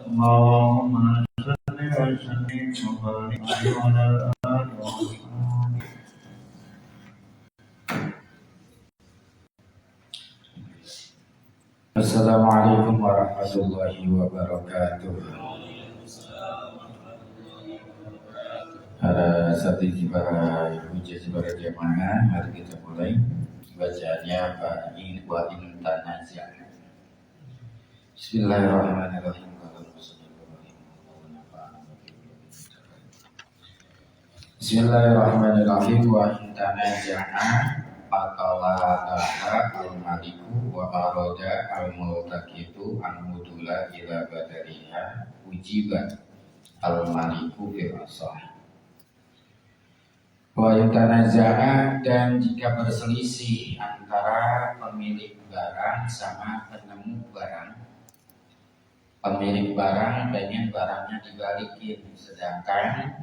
اللهم صل وسلم وبارك على آل محمد. Assalamualaikum warahmatullahi wabarakatuh. Para jemaah, mari kita mulai bacaannya wa in tanaza'na. Bismillahirrahmanirrahim. Bismillahirrahmanirrahim. Wa in tanaza'na fatawadaha al-maliku wa arada al-multaqitu an-mudula ila badariha ujibat al-maliku fil asah. Wa yutanaza'a, dan jika berselisih antara pemilik barang sama penemu barang, pemilik barang pengen barangnya dibalikin, sedangkan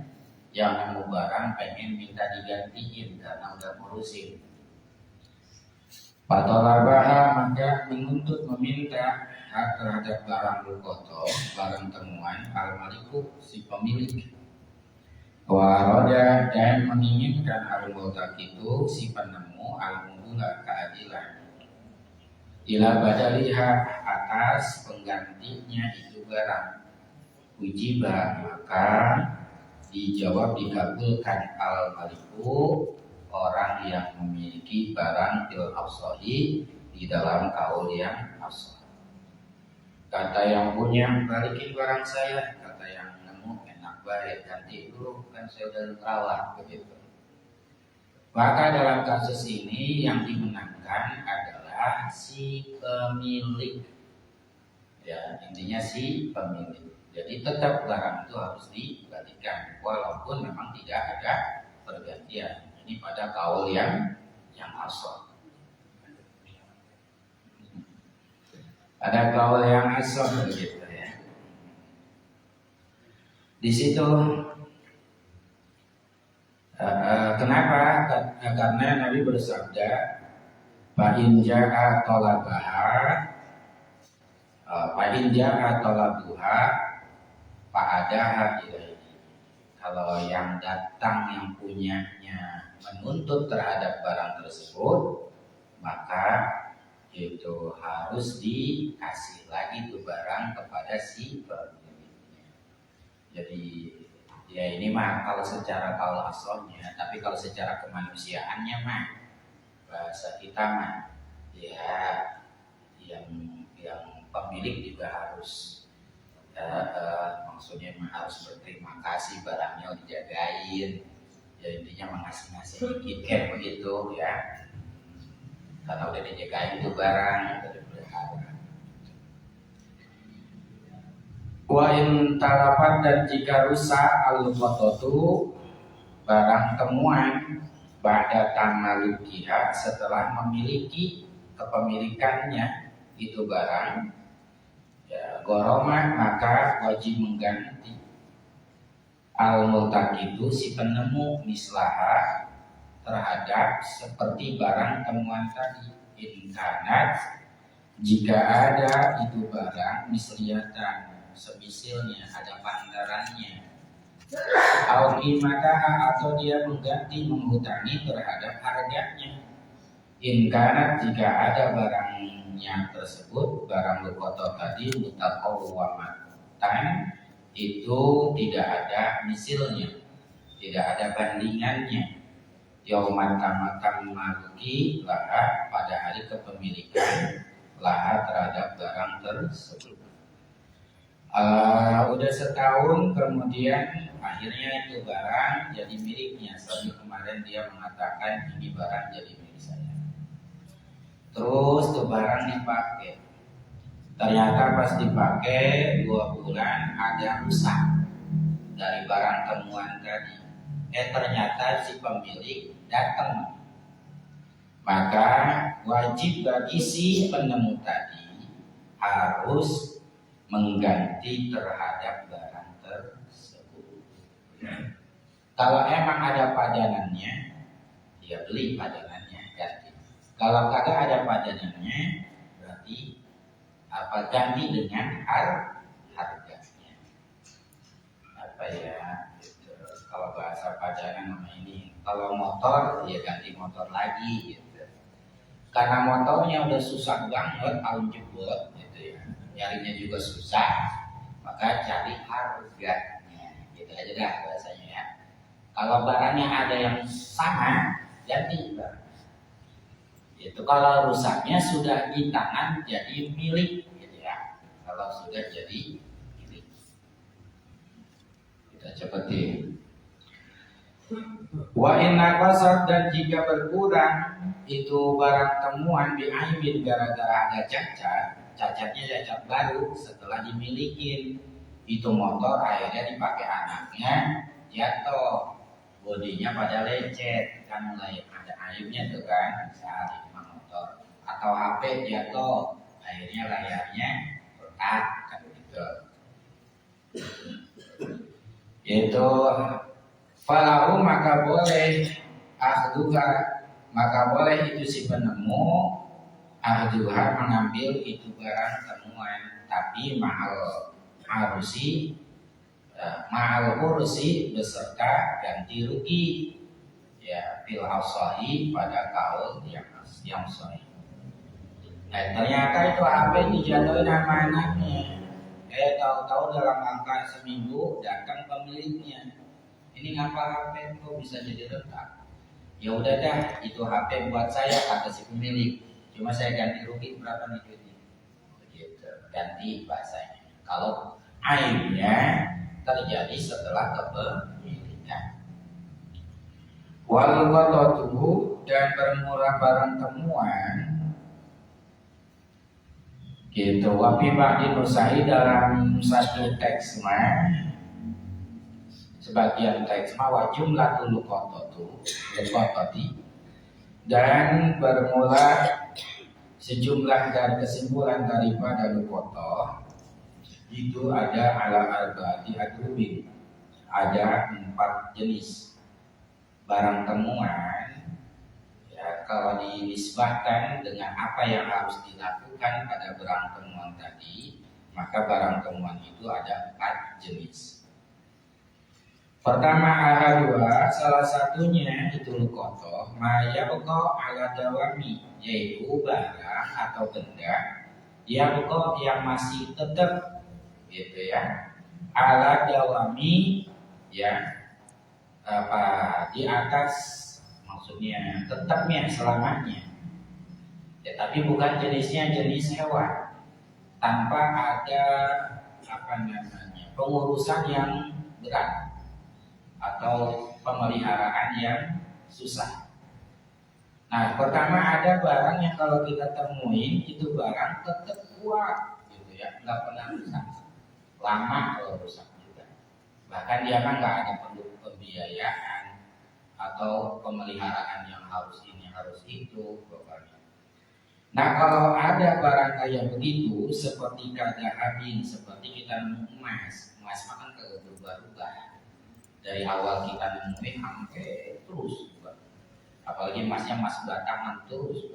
yang nemu barang pengen minta digantiin karena udah ngurusin. Fatolabaha, maka menuntut meminta hak terhadap barang lukoto, barang temuan al-maliku si pemilik. Waroda, dan menginginkan al-multak itu si penemu al-mudula keadilan. Ila badaliha, atas penggantinya itu barang. Ujiba, maka dijawab dikabulkan al-maliku, orang yang memiliki barang fil afsahi, di dalam kaul yang afsah. Kata yang punya, balikin barang saya. Kata yang nemu, enak baik, ganti dulu, kan saya udah rawat, begitu. Maka dalam kasus ini yang dimenangkan adalah si pemilik. Ya, intinya si pemilik. Jadi tetap barang itu harus dibalikan, walaupun memang tidak ada pergantian. Ini pada kaul yang asal. Ada kaul yang asal begitu ya. Di situ kenapa? Karena Nabi bersabda, fa in ja'a talabuha fa adaha ilaihi. Kalau yang datang yang punyanya menuntut terhadap barang tersebut, maka itu harus dikasih lagi tuh barang kepada si pemiliknya. Jadi ya ini mah kalau secara kaul asalnya, tapi kalau secara kemanusiaannya mah bahasa kita mah ya yang pemilik juga harus maksudnya harus berterima kasih, barangnya dijagain. Ya intinya mengasih dikit kayak begitu ya. Karena udah dijagain itu barang, udah dipelihara. Wa in talafat, dan jika rusak al-qatatu, barang temuan, ba'da tamalukiha, setelah memiliki kepemilikannya itu barang, ya goroma, maka wajib mengganti al-multak itu si penemu mislaha terhadap seperti barang temuan tadi. Inkanat, jika ada itu barang misliatan, semisilnya ada pandarannya, al-qimataha, atau dia mengganti menghutangi terhadap harganya. Inkanat, jika ada barangnya tersebut, barang lukoto tadi mutaqawwamatan, itu tidak ada misilnya, tidak ada bandingannya. Yauman tamakam maluki laha, pada hari kepemilikan laha terhadap barang tersebut. Udah setahun kemudian akhirnya itu barang jadi miliknya. Seperti kemarin dia mengatakan ini barang jadi milik saya. Terus tuh barang dipakai. Ternyata pas dipakai 2 bulan ada rusak dari barang temuan tadi. Ternyata si pemilik datang. Maka wajib bagi si penemu tadi harus mengganti terhadap barang tersebut. Kalau emang ada padanannya, dia beli padanannya ganti. Kalau kagak ada padanannya, berarti ganti dengan harganya. Apa ya? Gitu. Kalau bahasa pajangan nama ini, kalau motor ya ganti motor lagi gitu. Karena motornya udah susah banget, tahun jebot gitu ya, nyarinya juga susah, maka cari harganya, gitu aja dah bahasanya ya. Kalau barangnya ada yang sama, ganti barang. Itu kalau rusaknya sudah di tangan jadi milik, gitu ya. Kalau sudah jadi milik, kita seperti wa inna qasad, dan jika berkurang itu barang temuan bi'aibin gara-gara ada cacatnya cacat baru setelah dimilikin, itu motor akhirnya dipakai anaknya, jatuh, bodinya pada lecet, kan mulai ada aibnya tuh kan, saat itu motor, atau HP jatuh, akhirnya layarnya retak, kan gitu. Itu falahu maka boleh ahduha, maka boleh itu si penemu ahduha mengambil itu barang temuan, tapi ma'al kursi beserta ganti rugi ya, fil asahi pada kaul yang sahih. Ternyata itu HP dijatuhin sama anaknya, tahu-tahu dalam angka seminggu datang pemiliknya, ini ngapa HP kok bisa jadi retak? Ya udah dah, itu HP buat saya kata si pemilik. Cuma saya ganti rugi berapa nih duitnya? Begitu, ganti bahasanya. Kalau aibnya terjadi setelah kepemilikan. Wal qatatuhu, dan bermurah barang temuan. Gitu, wa fi ba'di nusahi, dalam satu teks mah, sebagian teks mah jumlah luqatati, dan bermula sejumlah dari kesimpulan daripada luqatah itu ada ala arba'ati adrubin, ada 4 jenis barang temuan ya. Kalau dinisbahkan dengan apa yang harus dilakukan pada barang temuan tadi, maka barang temuan itu ada 4 jenis. Pertama ahadua, salah satunya itu luqatah maya pokok ala dawami, yaitu barang atau benda yang masih tetap gitu ya, ala dawami ya, apa di atas, maksudnya tetapnya selamanya ya, tapi bukan jenisnya jenis hewan, tanpa ada pengurusan yang berat atau pemeliharaan yang susah. Nah, pertama ada barang yang kalau kita temuin itu barang tetap kuat gitu ya, nggak pernah rusak, lama kalau rusak juga, bahkan dia kan nggak ada perlu pembiayaan atau pemeliharaan yang harus ini harus itu pokoknya. Nah, kalau ada barang kayak begitu seperti kadahabin, seperti kita nemu emas makan ke berubah-ubah dari awal kita nemuin sampai terus juga. Apalagi emasnya emas batangan terus.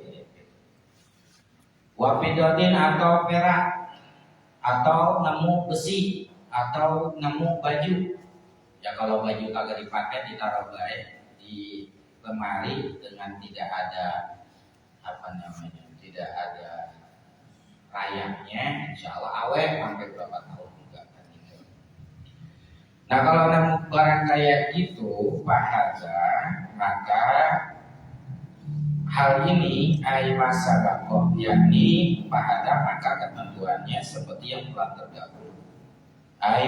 Wafidotin atau perak, atau nemu besi, atau nemu baju. Ya kalau baju kagak dipakai ditaruh baik di lemari dengan tidak ada tidak ada rayapnya, insya Allah awet sampai berapa tahun juga kan gitu. Nah, kalau nemu barang kayak gitu bahasa, maka hal ini masa bakoh, yakni bahasa maka ketentuannya seperti yang telah terdahulu.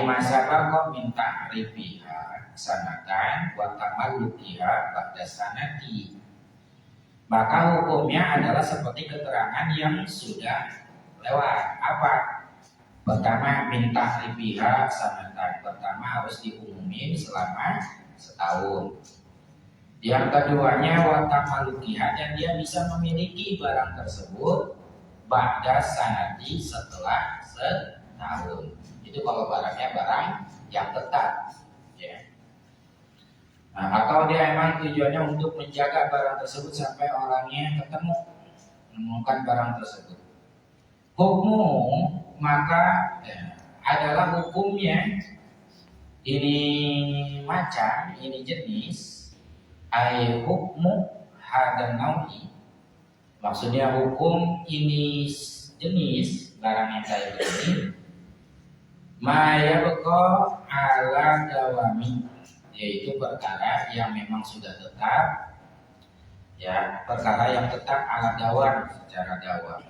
Masa bakoh minta rifiha sanatan wa tamallukiha ba'da sanati. Maka hukumnya adalah seperti keterangan yang sudah lewat. Apa? Pertama, minta rifiha sanatan. Pertama harus diumumin selama setahun. Yang keduanya watamalukiha, dan dia bisa memiliki barang tersebut ba'da sanati, setelah setahun. Itu kalau barangnya barang yang tetap ya. Nah, atau dia emang tujuannya untuk menjaga barang tersebut sampai orangnya ketemu menemukan barang tersebut. hukmu maka adalah hukumnya ini macam, ini jenis, ay hukmu hada naui, maksudnya hukum ini jenis barang yang saya beli, maya beko ala dawami, yaitu perkara yang memang sudah tetap, ya perkara yang tetap ala dawam, secara dawam.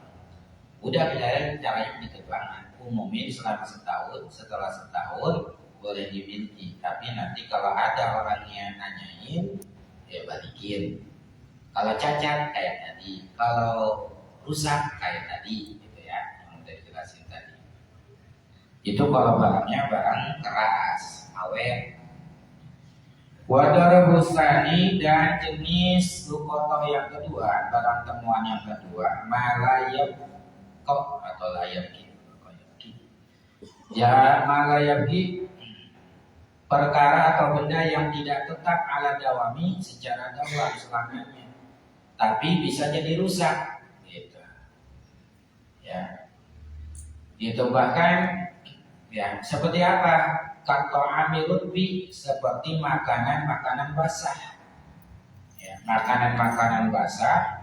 Udah bilang caranya dikembangkan, umumnya selama setahun, setelah setahun boleh dimiliki, tapi nanti kalau ada orang yang nanyain, ya balikin. Kalau cacat kayak tadi, kalau rusak kayak tadi, gitu ya, yang udah dijelasin tadi. Itu kalau barangnya barang keras, awet. Wadar busani dan jenis lukotoh yang kedua, barang temuan yang kedua, malayab kok atau layab ya malayab perkara atau benda yang tidak tetap ala dawami secara dawam selamanya, tapi bisa jadi rusak, gitu. Ya, itu bahkan ya seperti apa? Kata amilun bi, seperti makanan basah. Ya, makanan basah.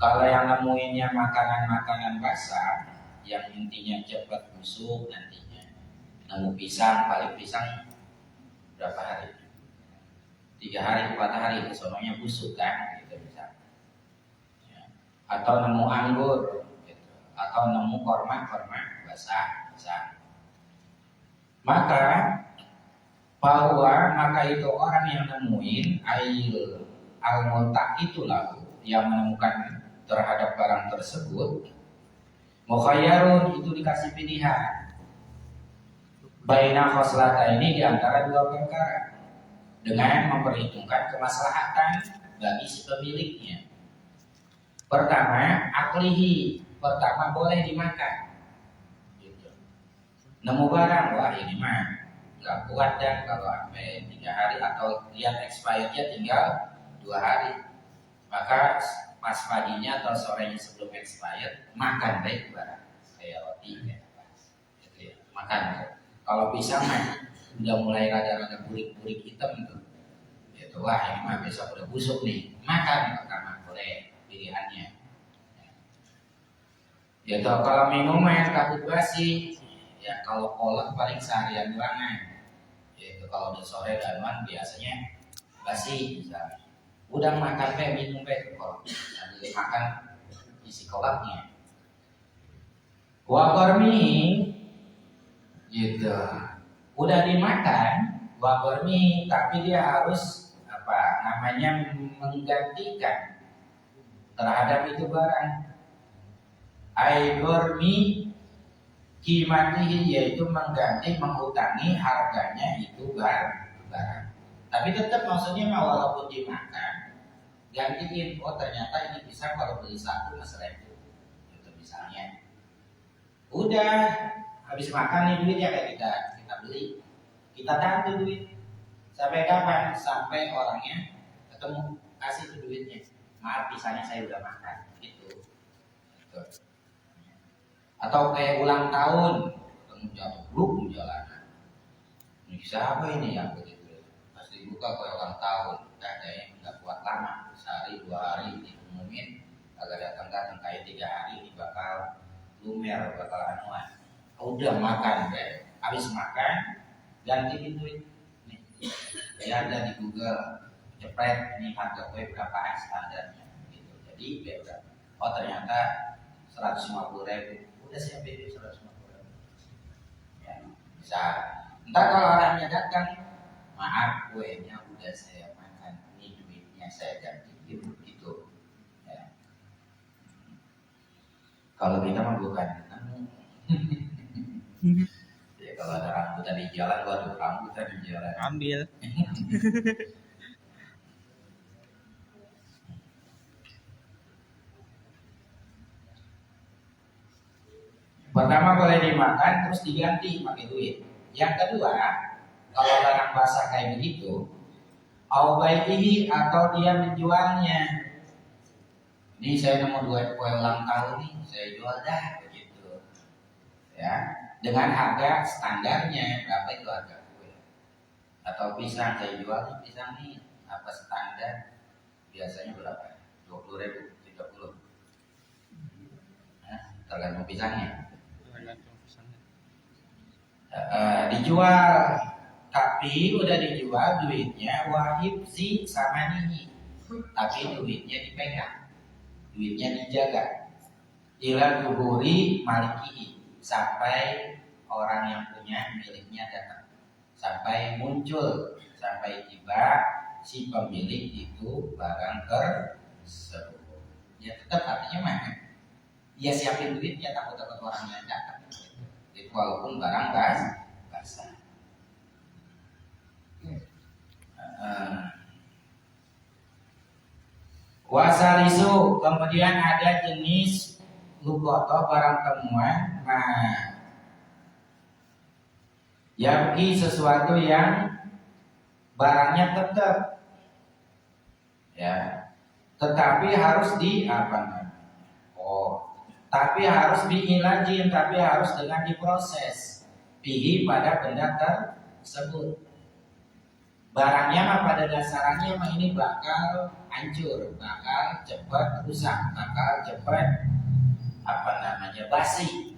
Kalau yang nemuinnya makanan basah, yang intinya cepat busuk nantinya. Nemu pisang, paling pisang berapa hari? 3 hari, 4 hari, kesononya busuk kan, gitu bisa. Ya. Atau nemu anggur, gitu. Atau nemu korma basah, bisa. Maka maka itu orang yang nemuin ail al-multa itu lalu yang menemukan terhadap barang tersebut, mukhayyarun itu dikasih pilihan. Baina khoslata ini diantara dua perkara dengan memperhitungkan kemaslahatan bagi si pemiliknya. Pertama, aklihi, pertama boleh dimakan. Gitu. Nemu barang, wah ini mah nggak kuat dan kalau sampai 3 hari atau lihat expirednya tinggal 2 hari, maka pas paginya atau sorenya sebelum expired makan baik barang kayak roti kayak apa, gitu ya, makan. Kalau pisang mah udah mulai rada-rada burik-burik hitam tuh, itu wah ini mah besok udah busuk nih, makan pertama boleh pilihannya. Ya toh kalau minuman takut basi, ya kalau kolak paling seharian doang. Ya kalau udah sore danuan biasanya basi misalnya. Udah makan minum kalau sambil makan isi kolaknya. Wakormi gitu, udah dimakan wakormi, tapi dia harus menggantikan terhadap itu barang. Aigormi kimatihi, yaitu menghutangi harganya itu barang. Tapi tetap maksudnya walaupun dimakan, gantiin, oh ternyata ini bisa kalau beli 1 mas 1.000, itu misalnya. Udah habis makan nih duitnya kayak kita beli, kita tahan tuh duit. Sampai kapan? Sampai orangnya ketemu kasih tuh duitnya. Maaf, pisahnya saya udah makan, gitu. Atau kayak ulang tahun, ketemu jatuh belum jalanan. Ini siapa ini yang begitu? Pasti buka kayak ulang tahun, kayaknya nggak kuat lama, sehari 2 hari diumumin, agak datang kayak 3 hari ini bakal lumer, bakal anuan. Udah makan deh, habis makan ganti duit. Nih, ya ada di Google, cepet ini harga kue berapa standarnya, gitu. Jadi ya udah, oh ternyata 150.000, udah siapin 150.000. Ya, bisa. Ntar kalau orangnya datang, maaf kuenya udah saya makan, ini duitnya saya gantiin, gitu. Ya. Kalau kita mah bukan. Ya kalau ada rambutan di jalan, waduh rambutan di jalan, ambil. Pertama boleh dimakan terus diganti pakai duit. Yang kedua, kalau barang basah kayak begitu, aubaihi atau dia menjualnya. Ini saya nemu 2 kue ulang tahun nih, saya jual dah begitu. ya, dengan harga standarnya. Berapa itu harga kue atau pisang? Saya jual nih pisang nih, apa standar biasanya berapa? 20.000, 30. Nah, tergantung pisangnya. Dijual, tapi udah dijual duitnya wahib sih sama nih, tapi duitnya dipegang, duitnya dijaga. Ila kuburi maliki, sampai orang yang punya miliknya datang, sampai muncul, sampai tiba si pemilik itu barang tersebut. Ya tetap artinya mana? Ya siapin duitnya, takut orang yang datang. Itu walaupun barang basah. Wasarisu, kemudian ada jenis lukoto barang temuan. Nah, yabki sesuatu yang barangnya tetap, ya, tetapi harus di apa? Tapi harus diilajin, tapi harus dengan diproses. Bihi pada benda tersebut. Barangnya mah pada dasarnya mah ini bakal hancur, bakal cepat rusak, bakal cepat basi,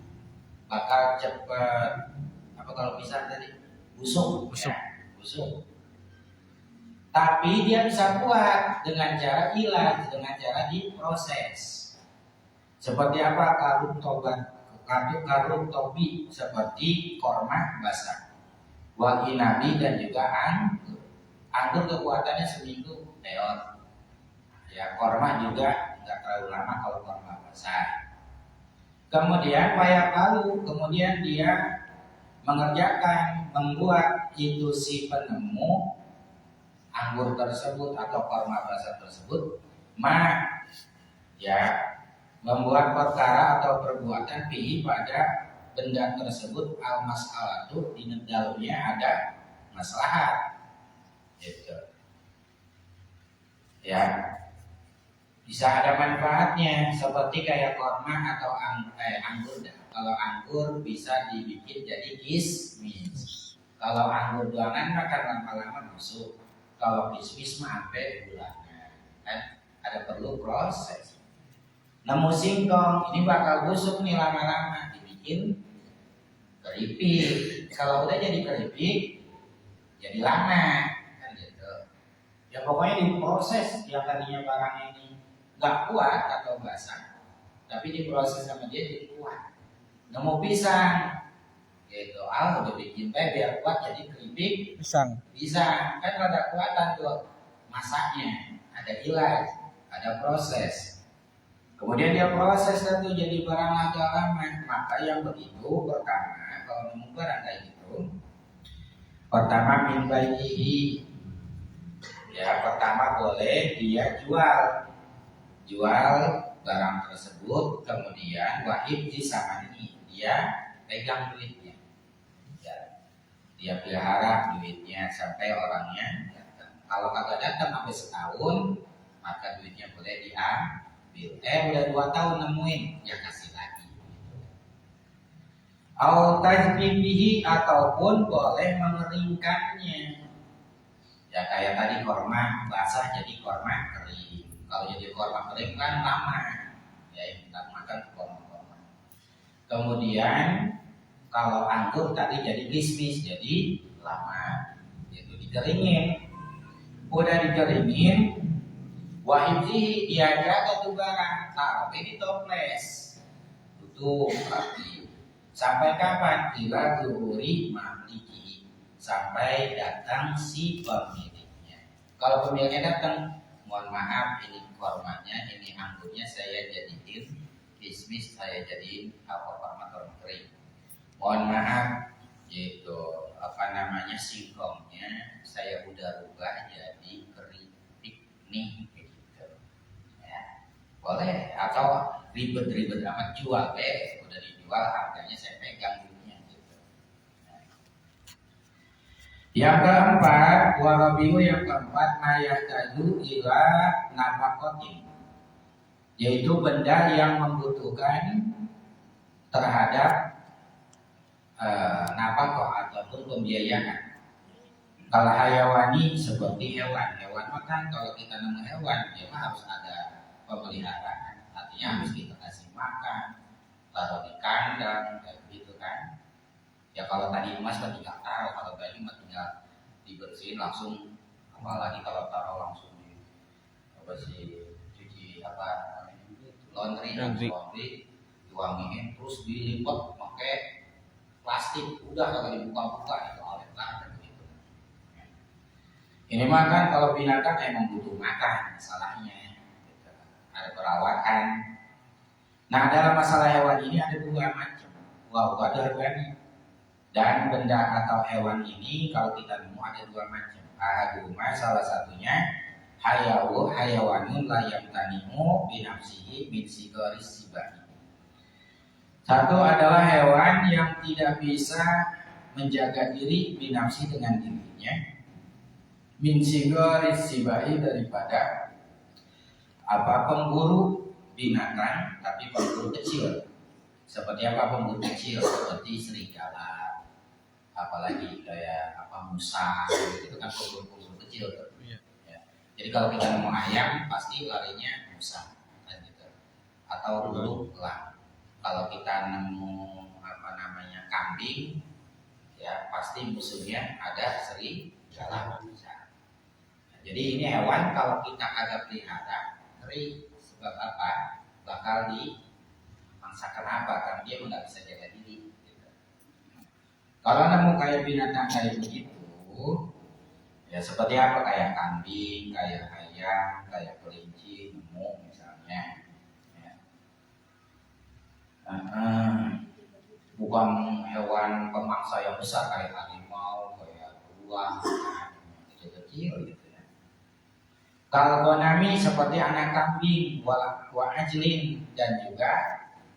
bakal cepat kalau pisang tadi busuk. Ya, busuk. Tapi dia bisa kuat dengan cara ilaj, dengan cara diproses. Seperti apa? Karut tobi, seperti korma basah, wagi nabi, dan juga anggur. Anggur kekuatannya seminggu teot. Ya, korma juga tidak terlalu lama kalau korma basah. Kemudian payah palu, kemudian dia membuat itu si penemu anggur tersebut atau korma basah tersebut, membuat perkara atau perbuatan bihi pada benda tersebut al-mas'alatu, di dalamnya ada maslahat, gitu. Ya, bisa ada manfaatnya, seperti kayak korma atau anggur. Kalau anggur bisa dibikin jadi kismis. Kalau anggur doangan makan lama-lama busuk. Kalau kismis mah sampai bulanan, kan ada perlu proses. Nemu singkong, ini bakal busuk nih lama-lama, dibikin keripik. Kalau udah jadi keripik, jadi lama, kan gitu. Ya pokoknya diproses, yang tadinya barang ini nggak kuat atau basah, tapi diproses sama dia jadi kuat. Nemu pisang, gitu, udah bikin teh biar kuat jadi keripik pisang, kan ada kuatan tuh masaknya, ada ilaj, ada proses. Kemudian dia proses tentu jadi barang agak lama. Maka yang begitu pertama, kalau nemu barang kayak gitu, pertama min baihi, ya pertama boleh dia jual barang tersebut, kemudian wahib di sama ini dia pegang duitnya, ya, dia pelihara duitnya sampai orangnya datang. Kalau kagak datang sampai setahun, maka duitnya boleh diambil. Udah 2 tahun nemuin, ya kasih lagi. Au tajbihi, ataupun boleh mengeringkannya. Ya kayak tadi korma basah jadi korma kering. Kalau jadi korma kering kan lama, ya kita makan korma. Kemudian kalau anggur tadi jadi kismis, jadi lama, itu dikeringin. Udah dikeringin, wahib sih dia jaga tuh barang, taruh di toples, tutup rapi. Sampai kapan? Ila zuhuri maliki, sampai datang si pemiliknya. Kalau pemiliknya datang, mohon maaf ini kormanya, ini anggurnya saya jadiin kismis, saya jadiin korma kering. Mohon maaf, gitu, singkongnya saya udah rubah jadi keripik nih. Boleh, atau ribet-ribet amat jual udah dijual harganya saya pegang duitnya gitu. Yang keempat, warabiu yang keempat, mayahtaju ila nafakotin, yaitu benda yang membutuhkan terhadap nafkah ataupun pembiayaan. Kalau hayawani seperti hewan makan, kalau kita nemu hewan, ya harus ada pemeliharaan. Artinya harus kita kasih makan, taruh di kandang, kayak gitu kan. Ya kalau tadi emas mah tinggal taruh, kalau tadi mah tinggal dibersihin langsung. Apalagi kalau taruh langsung di apa sih cuci apa laundry, diwangiin terus dilipat pakai plastik, udah kalau dibuka-buka itu oleh lah. Ini makan kalau binatang emang butuh makan, masalahnya ada perawatan. Nah dalam masalah hewan ini ada dua macam. Ada harganya. Dan benda atau hewan ini kalau kita nemu ada dua macam. Ahaduma salah satunya hayawanun la yamtani'u binafsihi min sigaris sibahi. Satu adalah hewan yang tidak bisa menjaga diri binafsi dengan dirinya. Min sigaris sibahi daripada pemburu binatang tapi pemburu kecil. Seperti apa pemburu kecil? Seperti serigala, apalagi kayak musa, itu kan pemburu kecil tuh. Ya. Jadi kalau kita mau ayam pasti larinya musa kan gitu. Atau burung elang. Kalau kita nemu kambing, ya pasti musuhnya ada serigala. Jadi ini hewan kalau kita agak pelihara, ngeri sebab apa? Bakal dimangsakan apa? Karena dia nggak bisa jaga diri. Gitu. Kalau nemu kayak binatang kayak begitu, ya seperti apa? Kayak kambing, kayak ayam, kayak kelinci, nemu misalnya. Ya. Bukan hewan pemangsa yang besar kayak harimau, kayak beruang, kecil-kecil gitu. Kalau gonami seperti anak kambing, wa ajlin dan juga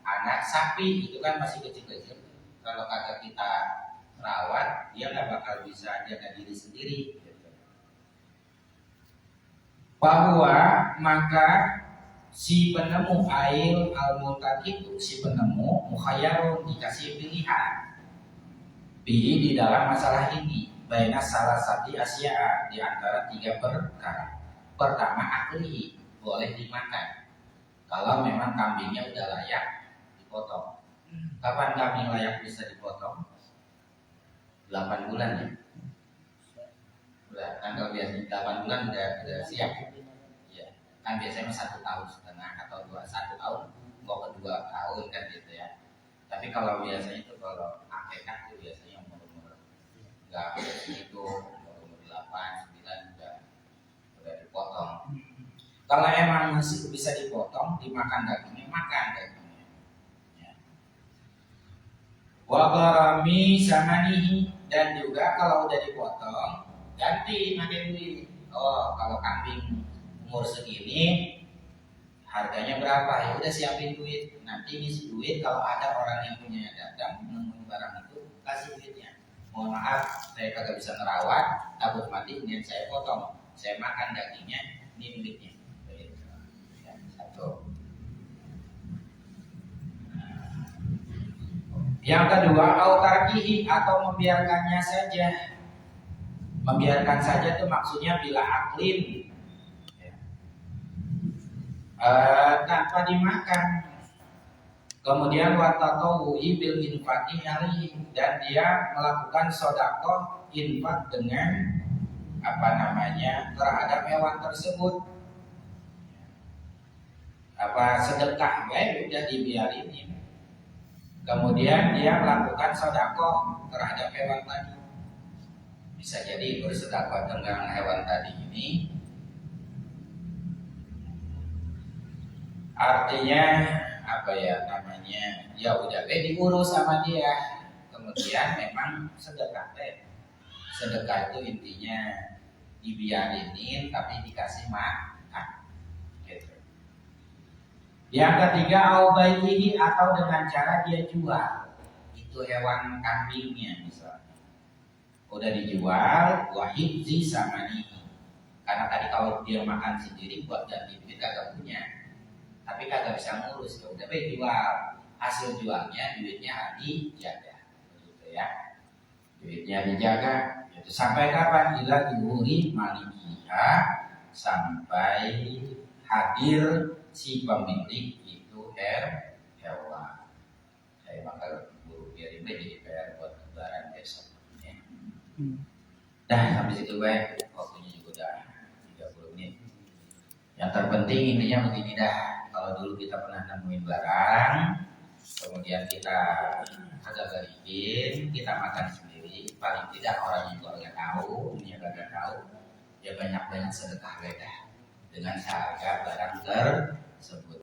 anak sapi itu kan masih kecil-kecil. Kalau kagak kita rawat, dia nggak bakal bisa jaga diri sendiri. Bahwa maka si penemu ail al-multaq itu si penemu mukhayyarun dikasih pilihan. Di dalam masalah ini, baina salah satu asya di antara tiga perkara. Pertama akli boleh dimakan kalau memang kambingnya udah layak dipotong. Kapan kambing layak bisa dipotong? 8 bulan ya. Udah kan kalau biasanya 8 bulan udah siap. Ya. Kan biasanya 1,5 tahun atau 1 tahun mau ke 2 tahun kan gitu ya. Tapi kalau biasanya itu kalau akekah itu biasanya umur enggak segitu, umur 8, 9 udah dipotong. Kalau emang masih bisa dipotong, dimakan dagingnya, makan dagingnya. Ya. Wabarami samanihi dan juga kalau udah dipotong, ganti pakai duit. Oh, kalau kambing umur segini, harganya berapa? Ya udah siapin duit. Nanti ini duit kalau ada orang yang punya datang nemuin barang itu, kasih duitnya. Mohon maaf, saya kagak bisa merawat, takut mati, kemudian saya potong. Saya makan dagingnya, ini duitnya. Ya, satu. Yang kedua, autarkihi atau membiarkannya saja. Membiarkan saja itu maksudnya bila aklin, tanpa dimakan. Kemudian watatawu'i bil infaqi alaihi dan dia melakukan sedekah infak dengan terhadap hewan tersebut. Sedekah baik udah dibiarin. Kemudian dia melakukan sedekah terhadap hewan tadi. Bisa jadi bersedekah dengan hewan tadi ini artinya ya udah diurus sama dia. Kemudian memang sedekah itu intinya dibiarinin tapi dikasih makan gitu. Yang ketiga aubaihi atau dengan cara dia jual itu hewan kambingnya misalnya udah dijual wahidzi samanihi karena tadi kalau dia makan sendiri buat ganti duit kagak punya tapi kagak bisa ngurus ya udah jual hasil jualnya duitnya dijaga gitu ya. Duitnya dijaga. Itu sampai kapan? Ila tuhuri malikiha, sampai hadir si pemilik itu hewan. Saya bakal buru kirim jadi PR buat lebaran besok. Ya. Dah sampai situ baik. Waktunya juga udah 30 menit. Yang terpenting intinya begini dah. Kalau dulu kita pernah nemuin barang, kemudian kita agak galipin, kita makan sendiri, paling tidak orang juga agak tahu, punya agak tahu, ya banyak-banyak sedekah beda dengan seharga barang tersebut.